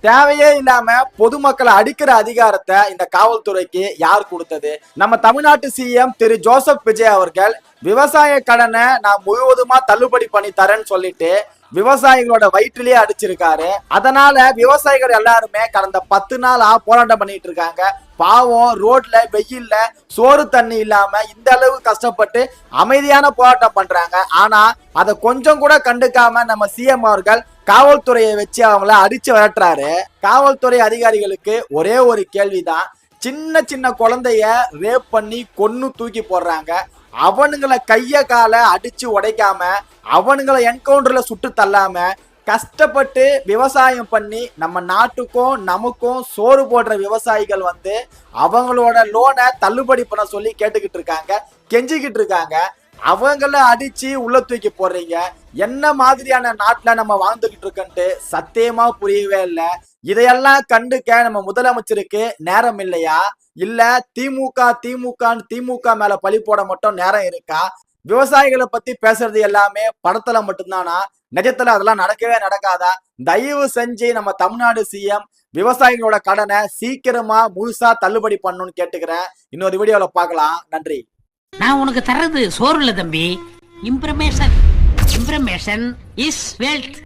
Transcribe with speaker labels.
Speaker 1: தேவையே இல்லாம பொதுமக்களை அடிக்கிற அதிகாரத்தை இந்த காவல்துறைக்கு யார் கொடுத்தது? நம்ம தமிழ்நாட்டு சிஎம் திரு ஜோசப் விஜய் அவர்கள் விவசாய கடனை நான் முழுவதுமா தள்ளுபடி பண்ணி தரேன்னு சொல்லிட்டு விவசாயிகளோட வயிற்றிலேயே அடிச்சிருக்காரு. அதனால விவசாயிகள் எல்லாருமே கடந்த 10 நாளா போராட்டம் பண்ணிட்டு இருக்காங்க. பாவம், ரோட்ல வெயில்ல சோறு தண்ணி இல்லாம இந்த அளவு கஷ்டப்பட்டு அமைதியான போராட்டம் பண்றாங்க. ஆனா அதை கொஞ்சம் கூட கண்டுக்காம நம்ம சிஎம் அவர்கள் காவல்துறையை வச்சு அவங்கள அடிச்சு விரட்டுறாரு. காவல்துறை அதிகாரிகளுக்கு ஒரே ஒரு கேள்விதான், சின்ன சின்ன குழந்தைய ரேப் பண்ணி கொன்னு தூக்கி போடுறாங்க. அவனுங்களை கைய காலை அடிச்சு உடைக்காம, அவனுங்களை என்கவுண்டர்ல சுட்டு தள்ளாம, கஷ்டப்பட்டு விவசாயம் பண்ணி நம்ம நாட்டுக்கும் நமக்கும் சோறு போடுற விவசாயிகள் அவங்களோட லோனை தள்ளுபடி பண்ண சொல்லி கேட்டுக்கிட்டு இருக்காங்க, கெஞ்சிக்கிட்டு இருக்காங்க. அவங்கள அடிச்சு உள்ள தூக்கி போடுறீங்க. என்ன மாதிரியான நாட்டுல நம்ம வாழ்ந்துகிட்டு இருக்கோன்ட்டு சத்தியமா புரியவே இல்லை. இதையெல்லாம் கண்டுக்க நம்ம முதலமைச்சருக்கு நேரம் இல்லையா? இல்ல திமுக மேல பழி போட மட்டும் நேரம் இருக்கா? விவசாயிகளை பத்தி பேசுறது எல்லாமே படத்துல மட்டும்தானா? நிஜத்துல அதெல்லாம் நடக்கவே நடக்காதா? தயவு செஞ்சு நம்ம தமிழ்நாடு சிஎம் விவசாயிகளோட கடனை சீக்கிரமா முழுசா தள்ளுபடி பண்ணணும்னு கேட்டுக்கிறேன். இன்னொரு வீடியோல பார்க்கலாம். நன்றி.
Speaker 2: நான் உனக்கு தர்றது சோறு இல்ல தம்பி, இம்ப்ரமேஷன். இம்ப்ரமேஷன் இஸ் வெல்த்.